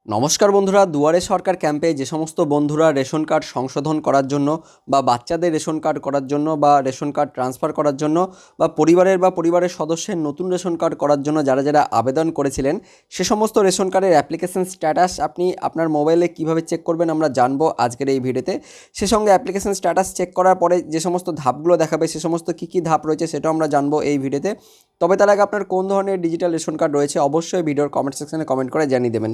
নমস্কার বন্ধুরা, দুয়ারে সরকার ক্যাম্পে যে সমস্ত বন্ধুরা রেশন কার্ড সংশোধন করার জন্য বা বাচ্চাদের রেশন কার্ড করার জন্য বা রেশন কার্ড ট্রান্সফার করার জন্য বা পরিবারের সদস্যের নতুন রেশন কার্ড করার জন্য যারা যারা আবেদন করেছিলেন, সে সমস্ত রেশন কার্ডের অ্যাপ্লিকেশন স্ট্যাটাস আপনি আপনার মোবাইলে কিভাবে চেক করবেন আমরা জানবো আজকের এই ভিডিওতে। সে সঙ্গে অ্যাপ্লিকেশন স্ট্যাটাস চেক করার পরে যে সমস্ত ধাপগুলো দেখাবে সে সমস্ত কী ধাপ রয়েছে সেটাও আমরা জানবো এই ভিডিওতে। তবে তার আগে আপনার কোন ধরনের ডিজিটাল রেশন কার্ড রয়েছে অবশ্যই ভিডিওর কমেন্ট সেকশনে কমেন্ট করে জানিয়ে দেবেন।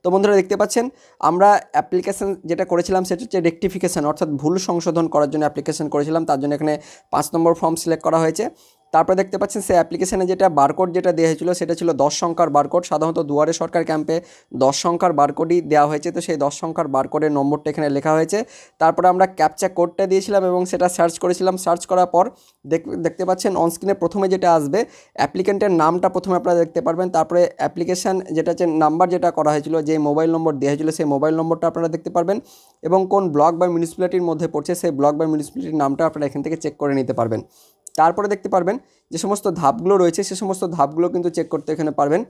তো বন্ধুরা, দেখতে পাচ্ছেন আমরা অ্যাপ্লিকেশন যেটা করেছিলাম সেটা হচ্ছে রেকটিফিকেশান, অর্থাৎ ভুল সংশোধন করার জন্য অ্যাপ্লিকেশন করেছিলাম, তার জন্য এখানে 5 নম্বর ফর্ম সিলেক্ট করা হয়েছে। তারপরে দেখতে পাচ্ছেন সেই অ্যাপ্লিকেশানে যেটা বারকোড যেটা দেওয়া হয়েছিল সেটা ছিল 10 সংখ্যার বারকোড। সাধারণত দুয়ারে সরকার ক্যাম্পে 10 সংখ্যার বারকোডই দেওয়া হয়েছে, তো সেই 10 সংখ্যার বারকোডের নম্বরটা এখানে লেখা হয়েছে। তারপরে আমরা ক্যাপচা কোডটা দিয়েছিলাম এবং সেটা সার্চ করেছিলাম। সার্চ করার পর দেখতে পাচ্ছেন অনস্ক্রিনে প্রথমে যেটা আসবে অ্যাপ্লিকেন্টের নামটা প্রথমে আপনারা দেখতে পারবেন। তারপরে অ্যাপ্লিকেশান যেটা হচ্ছে নাম্বার যেটা করা হয়েছিল, যে মোবাইল নম্বর দেওয়া হয়েছিল সেই মোবাইল নম্বরটা আপনারা দেখতে পারবেন এবং কোন ব্লক বা মিউনিসিপ্যালিটির মধ্যে পড়ছে সেই ব্লক বা মিউনিসিপ্যালিটির নামটা আপনারা এখান থেকে চেক করে নিতে পারবেন। তারপরে দেখতে পারবেন যে সমস্ত ধাপগুলো রয়েছে সে সমস্ত ধাপগুলো কিন্তু চেক করতে এখানে পারবেন।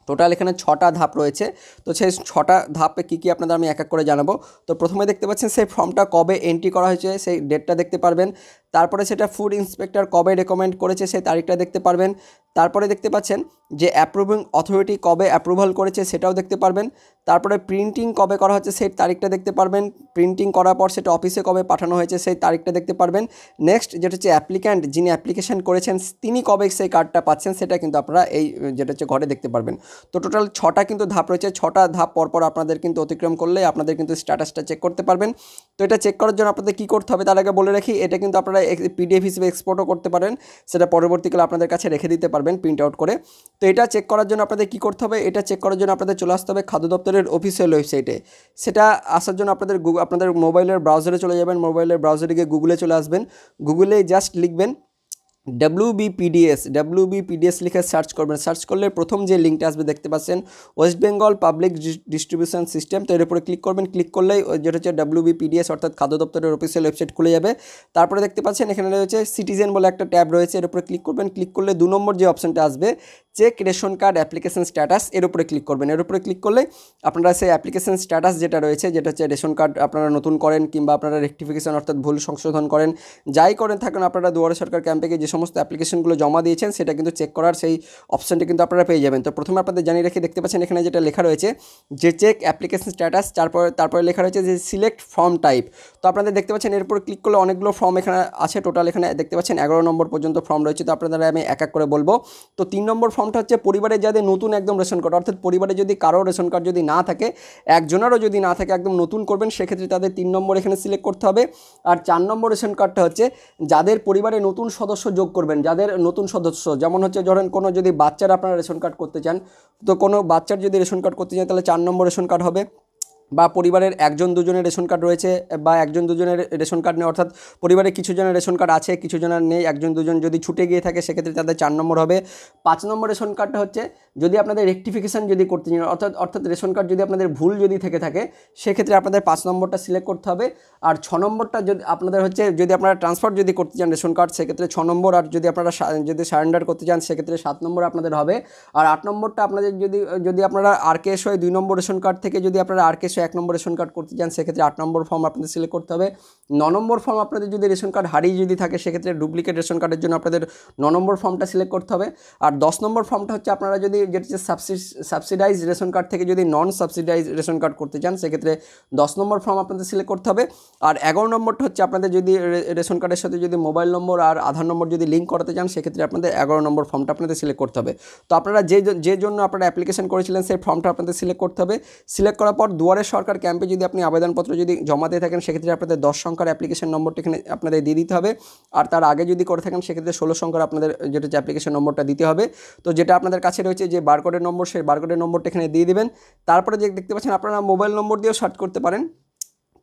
টোটাল এখানে 6টা ধাপ রয়েছে। তো সেই 6টা ধাপে কী আপনাদের আমি এক এক করে জানাবো। তো প্রথমে দেখতে পাচ্ছেন সেই ফর্মটা কবে এন্ট্রি করা হয়েছে সেই ডেটটা দেখতে পারবেন। তারপরে সেটা ফুড ইন্সপেক্টর কবে রেকমেন্ড করেছে সেই তারিখটা দেখতে পারবেন। তারপরে দেখতে পাচ্ছেন যে অ্যাপ্রুভিং অথরিটি কবে অ্যাপ্রুভাল করেছে সেটাও দেখতে পারবেন। তারপরে প্রিন্টিং কবে করা হচ্ছে সেই তারিখটা দেখতে পারবেন। প্রিন্টিং করার পর সেটা অফিসে কবে পাঠানো হয়েছে সেই তারিখটা দেখতে পারবেন। নেক্সট যেটা হচ্ছে অ্যাপ্লিক্যান্ট যিনি অ্যাপ্লিকেশন করেছেন তিনি কবে সেই কার্ডটা পাচ্ছেন সেটা কিন্তু আপনারা এই যেটা হচ্ছে ঘরে দেখতে পারবেন। তো টোটাল 6টা কিন্তু ধাপ রয়েছে। 6টা ধাপ পরপর আপনাদের কিন্তু অতিক্রম করলে আপনাদের কিন্তু স্ট্যাটাসটা চেক করতে পারবেন। তো এটা চেক করার জন্য আপনাদের কী করতে হবে তার আগে বলে রাখি, এটা কিন্তু আপনারা পিডিএফ হিসেবে এক্সপোর্টও করতে পারেন, সেটা পরবর্তীকালে আপনাদের কাছে রেখে দিতে পারবেন প্রিন্ট আউট করে। তো এটা চেক করার জন্য আপনাদের কী করতে হবে, এটা চেক করার জন্য আপনাদের চলে আসতে হবে খাদ্য দপ্তরের অফিসিয়াল ওয়েবসাইটে। সেটা আসার জন্য আপনাদের মোবাইলের ব্রাউজারে চলে যাবেন। মোবাইলের ব্রাউজারে গিয়ে গুগলে চলে আসবেন। গুগলে জাস্ট লিখবেন WBPDS লিখে সার্চ করবেন। সার্চ করলে প্রথম যে লিঙ্কটা আসবে দেখতে পাচ্ছেন West Bengal public distribution system. তো এর উপরে ক্লিক করবেন। ক্লিক করলেই যেটা হচ্ছে WBPDS অর্থাৎ খাদ্য দপ্তরের অফিসিয়াল ওয়েবসাইট খুলে যাবে। তারপরে দেখতে পাচ্ছেন এখানে রয়েছে সিটিজেন বলে একটা ট্যাব রয়েছে, এর উপরে ক্লিক করবেন। ক্লিক করলে 2 নম্বর যে অপশানটা আসবে check ration card application status, এর উপরে ক্লিক করবেন। এর উপরে ক্লিক করলে আপনারা সেই অ্যাপ্লিকেশন স্ট্যাটাস যেটা রয়েছে, যেটা হচ্ছে রেশন কার্ড আপনারা নতুন করেন কিংবা আপনারা রেকটিফিকেশন অর্থাৎ ভুল সংশোধন করেন, যাই করেন থাকেন আপনারা দুয়ারে সরকার ক্যাম্পে গিয়ে যে সমস্ত অ্যাপ্লিকেশনগুলো জমা দিয়েছেন সেটা কিন্তু চেক করার সেই অপশানটা কিন্তু আপনারা পেয়ে যাবেন। তো প্রথমে আপনাদের জানিয়ে রেখে দেখতে পাচ্ছেন এখানে যেটা লেখা রয়েছে যে চেক অ্যাপ্লিকেশন স্ট্যাটাস, তারপরে লেখা রয়েছে যে সিলেক্ট ফর্ম টাইপ। তো আপনাদের দেখতে পাচ্ছেন এরপর ক্লিক করলে অনেকগুলো ফর্ম এখানে আছে। টোটাল এখানে দেখতে পাচ্ছেন 11 নম্বর পর্যন্ত ফর্ম রয়েছে। তো আপনাদের আমি এক এক করে বলবো। তো 3 নম্বর ফর্মটা হচ্ছে পরিবারে যাদের নতুন একদম রেশন কার্ড, অর্থাৎ পরিবারে যদি কারো রেশন কার্ড যদি না থাকে, একজনেরও যদি না থাকে, একদম নতুন করবেন সেক্ষেত্রে তাদের 3 নম্বর এখানে সিলেক্ট করতে হবে। আর 4 নম্বর রেশন কার্ডটা হচ্ছে যাদের পরিবারে নতুন সদস্য যোগ করবেন, যাদের নতুন সদস্য যেমন হচ্ছে ধরেন কোনো যদি বাচ্চার আপনারা রেশন কার্ড করতে চান, তো কোনো বাচ্চার যদি রেশন কার্ড করতে চান তাহলে 4 নম্বর রেশন কার্ড হবে। বা পরিবারের 1-2 জনের রেশন কার্ড রয়েছে বা 1-2 জনের রেশন কার্ড নেই, অর্থাৎ পরিবারে কিছু জনের রেশন কার্ড আছে কিছু জনের নেই, 1-2জন যদি ছুটে গিয়ে থাকে সেক্ষেত্রে তাদের 4 নম্বর হবে। 5 নম্বর রেশন কার্ডটা হচ্ছে যদি আপনাদের রেকটিফিকেশান যদি করতে চান, অর্থাৎ রেশন কার্ড যদি আপনাদের ভুল যদি থেকে থাকে সেক্ষেত্রে আপনাদের 5 নম্বরটা সিলেক্ট করতে হবে। আর 6 নম্বরটা যদি আপনাদের হচ্ছে যদি আপনারা ট্রান্সফার যদি করতে চান রেশন কার্ড সেক্ষেত্রে 6 নম্বর, আর যদি আপনারা যদি সারেন্ডার করতে চান সেক্ষেত্রে 7 নম্বর আপনাদের হবে। আর 8 নম্বরটা আপনাদের যদি আপনারা আরকেএস হয় 2 নম্বর রেশন কার্ড থেকে যদি আপনারা আরকেএস 1 নম্বর রেশন কার্ড করতে চান সেক্ষেত্রে 8 নম্বর ফর্ম আপনাদের সিলেক্ট করতে হবে। 9 নম্বর ফর্ম আপনাদের যদি রেশন কার্ড হারিয়ে যদি থাকে সেক্ষেত্রে ডুপ্লিকেট রেশন কার্ডের জন্য আপনাদের 9 নম্বর ফর্মটা সিলেক্ট করতে হবে। আর 10 নম্বর ফর্মটা হচ্ছে আপনারা যদি যেটা হচ্ছে সাবসিডাইজ রেশন কার্ড থেকে যদি নন সাবসিডাইজ রেশন কার্ড করতে চান সেক্ষেত্রে 10 নম্বর ফর্ম আপনাদের সিলেক্ট করতে হবে। আর 11 নম্বরটা হচ্ছে আপনাদের যদি রেশন কার্ডের সাথে যদি মোবাইল নম্বর আর আধার নম্বর যদি লিঙ্ক করাতে চান সেক্ষেত্রে আপনাদের 11 নম্বর ফর্মটা আপনাদের সিলেক্ট করতে হবে। তো আপনারা যে জন্য আপনারা অ্যাপ্লিকেশন করেছিলেন সেই ফর্মটা আপনাদের সিলেক্ট করতে হবে। সিলেক্ট করার পর দুয়ারে সরকার ক্যাম্পে যদি আপনি আবেদনপত্র যদি জমা দিয়ে থাকেন সেক্ষেত্রে আপনাদের 10 সংখ্যার অ্যাপ্লিকেশন নম্বরটা এখানে আপনাদের দিয়ে দিতে হবে। আর তার আগে যদি করে থাকেন সেক্ষেত্রে 16 সংখ্যার আপনাদের যেটা হচ্ছে অ্যাপ্লিকেশন নম্বরটা দিতে হবে। তো যেটা আপনাদের কাছে রয়েছে যে বারকোডের নম্বর সেই বারকোডের নম্বরটা এখানে দিয়ে দিবেন। তারপরে যে দেখতে পাচ্ছেন আপনারা মোবাইল নম্বর দিয়েও সার্চ করতে পারেন।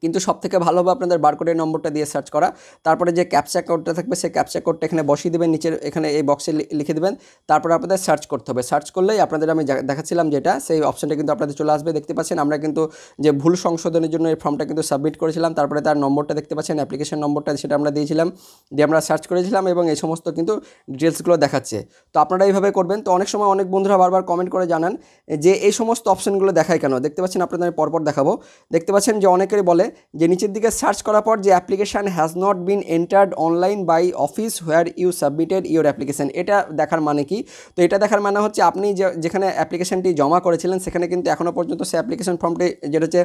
কিন্তু সবথেকে ভালো হবে আপনাদের বারকোডের নম্বরটা দিয়ে সার্চ করা। তারপরে যে ক্যাপচা কোডটা থাকবে সেই ক্যাপচা কোডটা এখানে বসিয়ে দেবেন, নিচের এখানে এই বক্সে লিখে দেবেন। তারপরে আপনাদের সার্চ করতে হবে। সার্চ করলেই আপনাদের আমি দেখাচ্ছিলাম যেটা, সেই অপশনটা কিন্তু আপনাদের চলে আসবে। দেখতে পাচ্ছেন আমরা কিন্তু যে ভুল সংশোধনের জন্য এই ফর্মটা কিন্তু সাবমিট করেছিলাম। তারপরে তার নম্বরটা দেখতে পাচ্ছেন, অ্যাপ্লিকেশন নম্বরটা সেটা আমরা দিয়েছিলাম, দিয়ে আমরা সার্চ করেছিলাম এবং এই সমস্ত কিন্তু ডিটেলসগুলো দেখাচ্ছে। তো আপনারা এইভাবে করবেন। তো অনেক সময় অনেক বন্ধুরা বারবার কমেন্ট করে জানান যে এই সমস্ত অপশনগুলো দেখায় কেন। দেখতে পাচ্ছেন আপনাদের আমি পরপর দেখাবো। দেখতে পাচ্ছেন যে অনেকেরই বলে যে নিচের দিকে সার্চ করার পর যে application has not been entered online by office where you submitted your application. এটা দেখার মানে কি? তো এটা দেখার মানে হচ্ছে আপনি যেখানে অ্যাপ্লিকেশানটি জমা করেছিলেন সেখানে কিন্তু এখনও পর্যন্ত সেই অ্যাপ্লিকেশন ফর্মটি যেটা হচ্ছে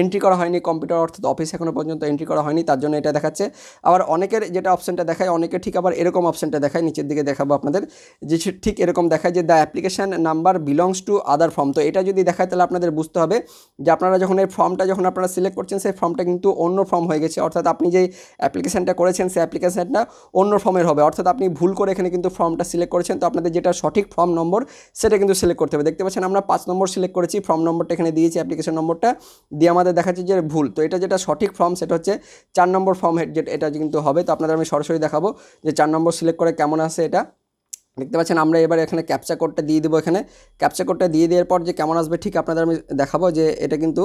এন্ট্রি করা হয়নি, কম্পিউটার অর্থাৎ অফিস এখনও পর্যন্ত এন্ট্রি করা হয়নি, তার জন্য এটা দেখাচ্ছে। আবার অনেকের যেটা অপশানটা দেখায়, অনেকে ঠিক আবার এরকম অপশানটা দেখায়, নিচের দিকে দেখাবো আপনাদের, যে ঠিক এরকম দেখায় যে the application number belongs to other form. তো এটা যদি দেখায় তাহলে আপনাদের বুঝতে হবে যে আপনারা যখন এই ফর্মটা যখন আপনারা সিলেক্ট করছেন সেই ফর্মটা কিন্তু অন্য ফর্ম হয়ে গেছে, অর্থাৎ আপনি যেই অ্যাপ্লিকেশানটা করেছেন সেই অ্যাপ্লিকেশানটা অন্য ফর্মের হবে, অর্থাৎ আপনি ভুল করে এখানে কিন্তু ফর্মটা সিলেক্ট করেছেন। তো আপনাদের যেটা সঠিক ফর্ম নম্বর সেটা কিন্তু সিলেক্ট করতে হবে। দেখতে পাচ্ছেন আমরা 5 নম্বর সিলেক্ট করেছি, ফর্ম নম্বরটা এখানে দিয়েছি, অ্যাপ্লিকেশন নম্বরটা দিয়ে আমাদের দেখাচ্ছে যে ভুল। তো এটা যেটা সঠিক ফর্ম সেটা হচ্ছে 4 নম্বর ফর্ম, যেটা এটা কিন্তু হবে। তো আপনাদের আমি সরাসরি দেখাবো যে 4 নম্বর সিলেক্ট করে কেমন আসে এটা। দেখতে পাচ্ছেন আমরা এবার এখানে ক্যাপচা কোডটা দিয়ে দেবো। এখানে ক্যাপচা কোডটা দিয়ে দেওয়ার পর যে কেমন আসবে ঠিক আপনাদের আমি দেখাবো যে এটা কিন্তু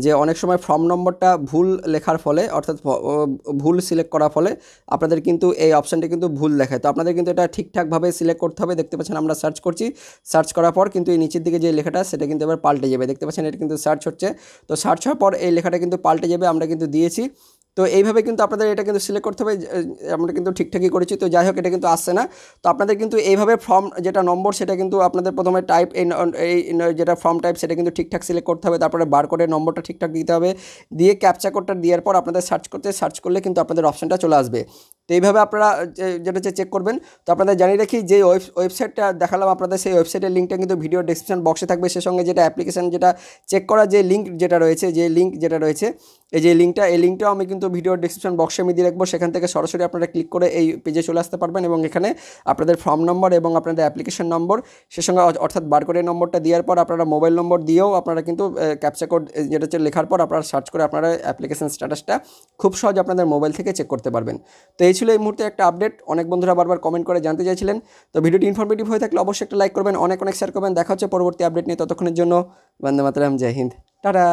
যে অনেক সময় ফর্ম নম্বরটা ভুল লেখার ফলে অর্থাৎ ভুল সিলেক্ট করার ফলে আপনাদের কিন্তু এই অপশানটি কিন্তু ভুল দেখায়। তো আপনাদের কিন্তু এটা ঠিকঠাকভাবে সিলেক্ট করতে হবে। দেখতে পাচ্ছেন আমরা সার্চ করছি, সার্চ করার পর কিন্তু এই নিচের দিকে যে লেখাটা সেটা কিন্তু এবার পাল্টে যাবে। দেখতে পাচ্ছেন এটা কিন্তু সার্চ হচ্ছে, তো সার্চ হওয়ার পর এই লেখাটা কিন্তু পাল্টে যাবে, আমরা কিন্তু দিয়েছি। তো এইভাবে কিন্তু আপনাদের এটা কিন্তু সিলেক্ট করতে হবে। আমরা কিন্তু ঠিকঠাকই করেছি। তো যাই হোক এটা কিন্তু আসছে না। তো আপনাদের কিন্তু এইভাবে ফর্ম যেটা নম্বর সেটা কিন্তু আপনাদের প্রথমে টাইপ এই যেটা ফর্ম টাইপ সেটা কিন্তু ঠিকঠাক সিলেক্ট করতে হবে। তারপরে বারকোডের নম্বরটা ঠিকঠাক দিতে হবে, দিয়ে ক্যাপচা কোডটা দেওয়ার পর আপনাদের সার্চ করলে কিন্তু আপনাদের অপশানটা চলে আসবে। তো এইভাবে আপনারা যেটা হচ্ছে চেক করবেন। তো আপনাদের জানিয়ে রাখি যে ওয়েবসাইটটা দেখালাম আপনাদের, সেই ওয়েবসাইটের লিঙ্কটা কিন্তু ভিডিও ডেসক্রিপশন বক্সে থাকবে। সেই সঙ্গে যেটা অ্যাপ্লিকেশান যেটা চেক করা যে লিঙ্ক যেটা রয়েছে, এই যে লিঙ্কটা, এই লিঙ্কটাও আমি কিন্তু ভিডিও ডেসক্রিপশন বক্সে আমি দিয়ে রাখবো। সেখান থেকে সরাসরি আপনারা ক্লিক করে এই পেজে চলে আসতে পারবেন এবং এখানে আপনাদের ফর্ম নম্বর এবং আপনাদের অ্যাপ্লিকেশন নম্বর সে সঙ্গে অর্থাৎ বারকোডের নম্বরটা দেওয়ার পর আপনারা মোবাইল নম্বর দিয়েও আপনারা কিন্তু ক্যাপচা কোড যেটা হচ্ছে লেখার পর আপনারা সার্চ করে আপনারা অ্যাপ্লিকেশন স্ট্যাটাসটা খুব সহজে আপনাদের মোবাইল থেকে চেক করতে পারবেন। তো এই ছিল এই মুহূর্তে একটা আপডেট। অনেক বন্ধুরা বারবার কমেন্ট করে জানতে চাইছিলেন। তো ভিডিওটি ইনফরমেটিভ হয়ে থাকলে অবশ্যই একটা লাইক করবেন, অনেক শেয়ার করবেন। দেখা হচ্ছে পরবর্তী আপডেট নিয়ে। ততক্ষণের জন্য বন্দে মাতরম, জয় হিন্দ, টাটা।